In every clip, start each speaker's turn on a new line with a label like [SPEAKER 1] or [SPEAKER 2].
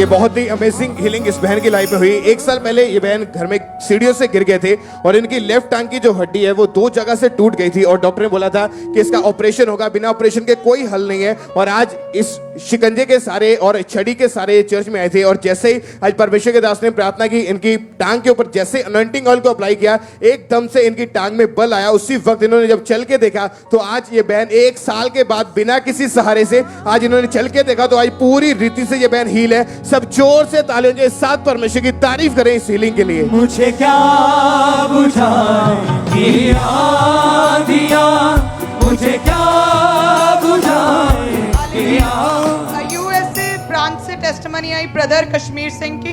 [SPEAKER 1] ये बहुत ही amazing healing इस बहन की लाइफ में हुई। एक साल पहले ये बहन घर में सीढ़ियों से गिर गए थे और इनकी लेफ्ट टांग की जो हड्डी है वो 2 जगह से टूट गई थी और डॉक्टर ने बोला था कि इसका ऑपरेशन होगा, बिना ऑपरेशन के कोई हल नहीं है। और आज इस शिकंजे के सारे और छड़ी के सारे चर्च में आए थे और जैसे ही आज परमेश्वर के दास ने प्रार्थना की, इनकी टांग के ऊपर जैसे अनॉइंटिंग ऑयल को अप्लाई किया, एकदम से इनकी टांग में बल आया। उसी वक्त इन्होंने जब चल के देखा तो आज ये बहन 1 साल के बाद बिना किसी सहारे से आज इन्होंने चल के देखा तो आज पूरी रीति से ये बहन हील है। सब जोर से तालियों के साथ परमेश्वर की तारीफ करें इस हीलिंग के लिए।
[SPEAKER 2] मुझे क्या बुझाए ये आँधियाँ, मुझे क्या बुझाए ये
[SPEAKER 3] यूएसए ब्रांच से टेस्टिमनी आई ब्रदर कश्मीर सिंह की।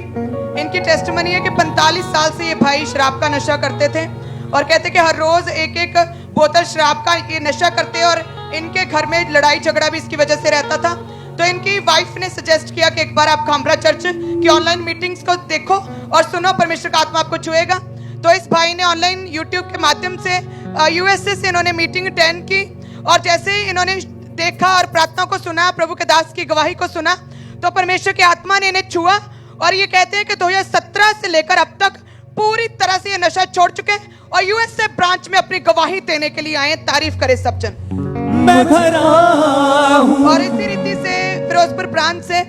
[SPEAKER 3] इनकी टेस्टिमनी है कि 45 साल से ये भाई शराब का नशा करते थे और कहते कि हर रोज एक बोतल शराब का ये नशा करते और इनके घर में लड़ाई झगड़ा भी इसकी वजह से रहता था। तो इनकी वाइफ ने सजेस्ट किया कि एक बार आप खामरा चर्च की ऑनलाइन मीटिंग्स को देखो और सुनो, परमेश्वर का आत्मा आपको छुएगा। तो इस भाई ने ऑनलाइन यूट्यूब के माध्यम से यूएसए से इन्होंने मीटिंग अटेंड की और जैसे ही इन्होंने देखा और प्रार्थना को सुना, प्रभु के दास की गवाही को सुना, तो परमेश्वर की आत्मा ने इन्हें छुआ और ये कहते हैं कि 2017 से लेकर अब तक पूरी तरह से ये नशा छोड़ चुके और यूएसए ब्रांच में अपनी गवाही देने के लिए आए। तारीफ करे सब जन।
[SPEAKER 2] मैं भरा हूँ।
[SPEAKER 3] और इसी रीति से फिरोजपुर ब्रांच से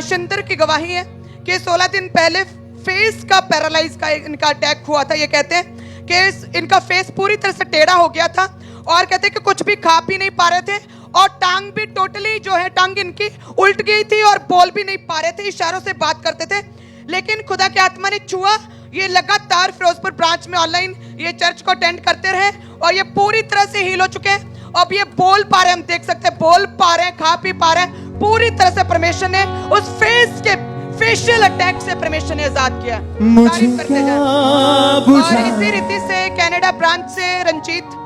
[SPEAKER 3] शिंदर की गवाही है कि 16 दिन पहले फेस का पैरालाइज का इनका अटैक हुआ था। ये कहते हैं कि इनका फेस पूरी तरह से टेढ़ा हो गया था और कहते हैं कि कुछ भी खा पी नहीं पा रहे थे और टांग भी टोटली जो है टांग इनकी उल्ट गई थी और बोल भी नहीं पा रहे थे, इशारों से बात करते थे। लेकिन खुदा की आत्मा ने छुआ। ये लगातार फिरोजपुर ब्रांच में ऑनलाइन ये चर्च को अटेंड करते रहे और ये पूरी तरह से हील हो चुके हैं। अब ये बोल पा रहे हैं, हम देख सकते हैं, बोल पा रहे हैं, खा पी पा रहे हैं। पूरी तरह से परमेश्वर ने उस फेस के फेशियल अटैक से परमेश्वर ने आजाद किया। तारीफ करते जाएं। और इसी रीति से कनाडा ब्रांच से रंजीत,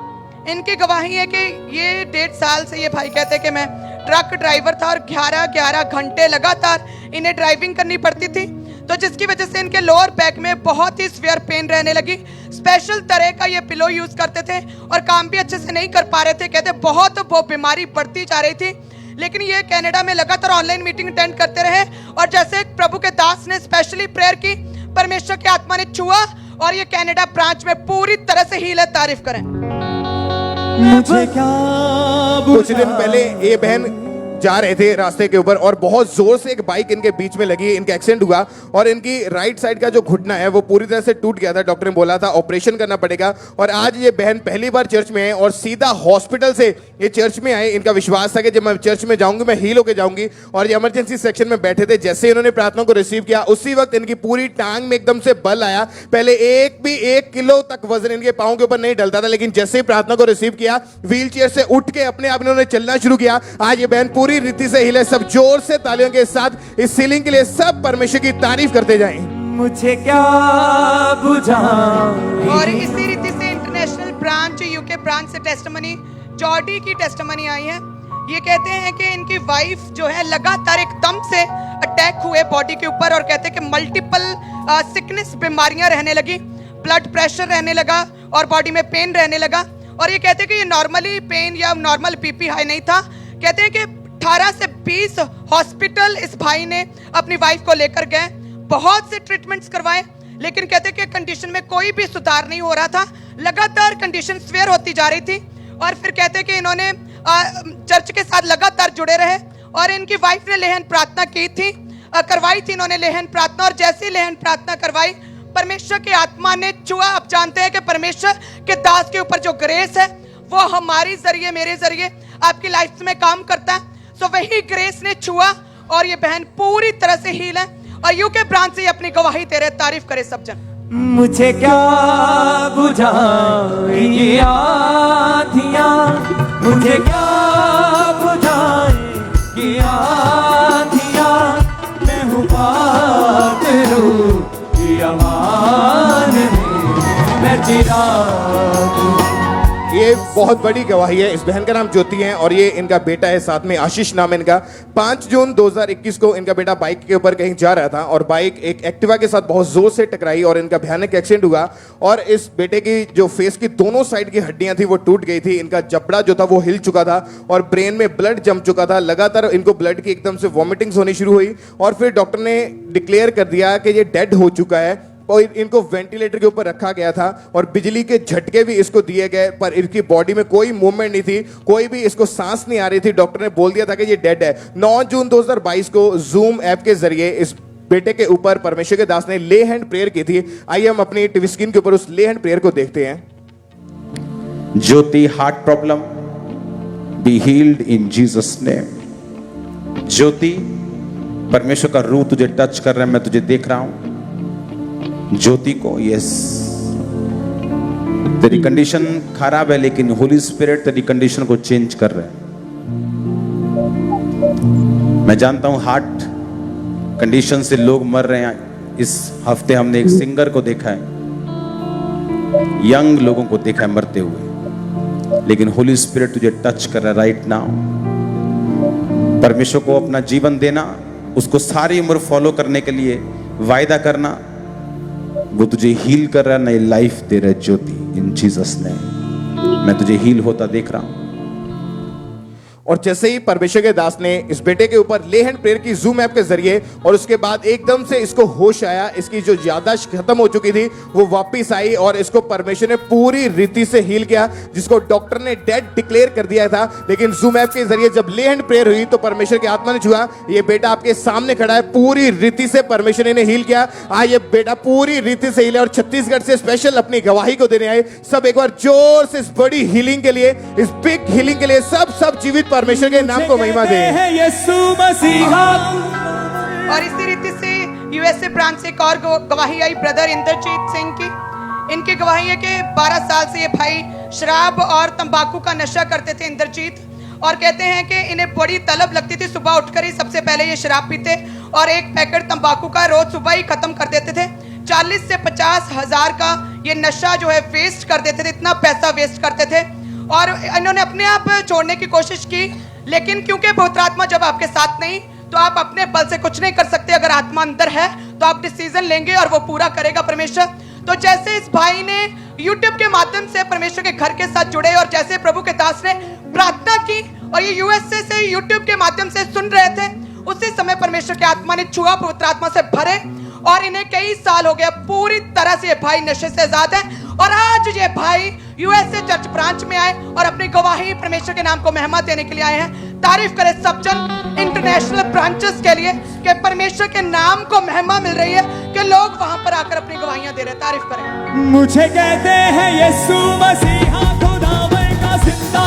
[SPEAKER 3] इनकी गवाही है कि ये 1.5 साल से ये भाई कहते हैं कि मैं ट्रक ड्राइवर था और 11 घंटे लगातार इन्हें ड्राइविंग करनी पड़ती थी, तो जिसकी वजह से इनके लोअर बैक में बहुत ही सीवियर पेन रहने लगी। स्पेशल तरह का ये पिलो यूज करते थे और काम भी अच्छे से नहीं कर पा रहे थे। कहते बहुत वो बीमारी बढ़ती जा रही थी। लेकिन ये कनाडा में लगातार ऑनलाइन मीटिंग अटेंड करते रहे और जैसे प्रभु के दास ने स्पेशली प्रेयर की, परमेश्वर की आत्मा ने छुआ और ये कनाडा ब्रांच में पूरी तरह से हील है। तारीफ करें।
[SPEAKER 2] मुझे क्या
[SPEAKER 1] कुछ दिन पहले ये बहन जा रहे थे रास्ते के ऊपर और बहुत जोर से एक बाइक इनके बीच में लगी, इनका एक्सीडेंट हुआ और इनकी राइट साइड का जो घुटना है वो पूरी तरह से टूट गया था। डॉक्टर ने बोला था ऑपरेशन करना पड़ेगा और आज ये बहन पहली बार चर्च में आए और सीधा हॉस्पिटल से ये चर्च में आए। इनका विश्वास था कि जब मैं चर्च में जाऊंगी मैं हील होके जाऊंगी और ये इमरजेंसी सेक्शन में बैठे थे। जैसे इन्होंने प्रार्थना को रिसीव किया उसी वक्त इनकी पूरी टांग में एकदम से बल आया। पहले 1 किलो तक वजन इनके पाँव के ऊपर नहीं डलता था, लेकिन जैसे ही प्रार्थना को रिसीव किया व्हील चेयर से उठ के अपने आप इन्होंने चलना शुरू किया। आज ये बहन पूरी रीति से हिले। सब जोर से तालियों के साथ इस हीलिंग के लिए सब परमेश्वर की तारीफ करते जाएं।
[SPEAKER 2] मुझे क्या बुझाए।
[SPEAKER 3] और इसी रीति से इंटरनेशनल ब्रांच यूके ब्रांच से टेस्टिमनी जॉर्डी की टेस्टिमनी आई है। ये कहते हैं कि इनकी वाइफ जो है लगातार एकदम से अटैक हुए बॉडी के ऊपर और कहते हैं कि मल्टीपल सिकनेस बीमारियां रहने लगी, ब्लड प्रेशर रहने लगा और बॉडी में पेन रहने लगा। और ये कहते हैं कि ये नॉर्मली पेन या नॉर्मल बीपी हाई नहीं था। कहते हैं कि 18 से 20 हॉस्पिटल इस भाई ने अपनी वाइफ को लेकर गए, बहुत से ट्रीटमेंट्स करवाए, लेकिन कहते कि कंडीशन में कोई भी सुधार नहीं हो रहा था। लगातार कंडीशन सीवियर होती जा रही थी। और फिर कहते कि इन्होंने चर्च के साथ लगातार जुड़े रहे और इनकी वाइफ ने लेहन प्रार्थना की थी, करवाई थी इन्होंने लेहन प्रार्थना। और जैसे लेहन प्रार्थना करवाई परमेश्वर की आत्मा ने छुआ। अब जानते हैं कि परमेश्वर के दास के ऊपर जो ग्रेस है वो हमारी जरिए, मेरे जरिए आपकी लाइफ में काम करता है। सो वही ग्रेस ने छुआ और ये बहन पूरी तरह से हील है और यूके ब्रांच से अपनी गवाही दे रहे। तारीफ करे सब जन।
[SPEAKER 2] मुझे क्या बुझाए ये आँधियाँ, मुझे क्या बुझाए ये आँधियाँ। मैं हूँ पागलू ये अमान में, मैं चिराग।
[SPEAKER 1] ये बहुत बड़ी गवाही है। इस बहन का नाम ज्योति है और ये इनका बेटा है, साथ में आशीष नाम है इनका। 5 जून 2021 को इनका बेटा बाइक के ऊपर कहीं जा रहा था और बाइक एक एक्टिवा के साथ बहुत जोर से टकराई और इनका भयानक एक्सीडेंट हुआ और इस बेटे की जो फेस की दोनों साइड की हड्डियां थी वो टूट गई थी। इनका जबड़ा जो था वो हिल चुका था और ब्रेन में ब्लड जम चुका था। लगातार इनको ब्लड की एकदम से वॉमिटिंग्स होनी शुरू हुई और फिर डॉक्टर ने डिक्लेयर कर दिया कि ये डेड हो चुका है और इनको वेंटिलेटर के ऊपर रखा गया था और बिजली के झटके भी इसको दिए गए, पर इनकी बॉडी में कोई मूवमेंट नहीं थी, कोई भी इसको सांस नहीं आ रही थी। डॉक्टर ने बोल दिया था कि ये डेड है। 9 जून 2022 को जूम ऐप के जरिए इस बेटे के ऊपर परमेश्वर के दास ने ले हैंड प्रेयर की थी। आइए हम अपनी टीवी स्क्रीन के ऊपर उस ले हैंड प्रेयर को देखते हैं।
[SPEAKER 4] Jyoti, heart problem be healed in Jesus name. Jyoti, परमेश्वर का रूह तुझे टच कर रहा है, मैं तुझे देख रहा हूं। ज्योति को, यस, तेरी कंडीशन खराब है लेकिन होली स्पिरिट तेरी कंडीशन को चेंज कर रहा है। मैं जानता हूं हार्ट कंडीशन से लोग मर रहे हैं। इस हफ्ते हमने एक सिंगर को देखा है, यंग लोगों को देखा है मरते हुए, लेकिन होली स्पिरिट तुझे टच कर रहा है राइट नाउ। परमेश्वर को अपना जीवन देना, उसको सारी उम्र फॉलो करने के लिए वायदा करना, वो तुझे हील कर रहा है, नई लाइफ दे रहा है। ज्योति, इन जीसस ने मैं तुझे हील होता देख रहा हूं।
[SPEAKER 1] और जैसे ही परमेश्वर के दास ने इस बेटे के ऊपर ले हैंड प्रेयर की जूम ऐप के जरिए और उसके बाद एकदम से इसको होश आया, इसकी जो याददाश्त खत्म हो चुकी थी वो वापस आई और इसको परमेश्वर ने पूरी रीति से हील किया, जिसको डॉक्टर ने डेड डिक्लेयर कर दिया था। लेकिन जूम ऐप के जरिए जब ले हैंड प्रेयर हुई तो परमेश्वर की आत्मा ने छुआ, ये बेटा आपके सामने खड़ा है, पूरी रीति से परमेश्वर ने हील किया। आज ये बेटा पूरी रीति से हील है और छत्तीसगढ़ से स्पेशल अपनी गवाही को देने आए। सब एक बार जोर से इस बड़ी हीलिंग के लिए, इस बिग हीलिंग के लिए सब जीवित परमेश्वर के नाम को महिमा दे।
[SPEAKER 2] यीशु मसीहा।
[SPEAKER 3] और इसी रीति से यूएसए ब्रांच से एक और गवाही आई ब्रदर इंद्रजीत सिंह की। इनकी गवाही है कि 12 साल से ये भाई शराब और तंबाकू का नशा करते थे इंद्रजीत, और कहते हैं कि इन्हें बड़ी तलब लगती थी, सुबह उठकर ही सबसे पहले ये शराब पीते और एक पैकेट तंबाकू का रोज सुबह ही खत्म कर देते थे। 40 से 50 हजार का ये नशा जो है वेस्ट कर देते थे, इतना पैसा वेस्ट करते थे। और इन्होंने अपने आप छोड़ने की कोशिश की, लेकिन क्योंकि पवित्र आत्मा जब आपके साथ नहीं तो आप अपने बल से कुछ नहीं कर सकते। अगर आत्मा अंदर है तो आप डिसीजन लेंगे और वो पूरा करेगा परमेश्वर। तो जैसे इस भाई ने यूट्यूब के माध्यम से परमेश्वर के घर के साथ जुड़े और जैसे प्रभु के दास ने प्रार्थना की और ये यूएसए से यूट्यूब के माध्यम से सुन रहे थे, उसी समय परमेश्वर की आत्मा ने छुआ, पवित्र आत्मा से भरे और इन्हें कई साल हो गया, पूरी तरह से ये भाई नशे से आजाद है। और आज ये भाई यूएसए चर्च ब्रांच में आए और अपनी गवाही परमेश्वर के नाम को महिमा देने के लिए आए हैं। तारीफ करें सब जन इंटरनेशनल ब्रांचेस के लिए कि परमेश्वर के नाम को महिमा मिल रही है, कि लोग वहां पर आकर अपनी गवाहियां दे रहे हैं। तारीफ करें।
[SPEAKER 2] मुझे कहते हैं यीशु मसीहा खुदावंद का जिंदा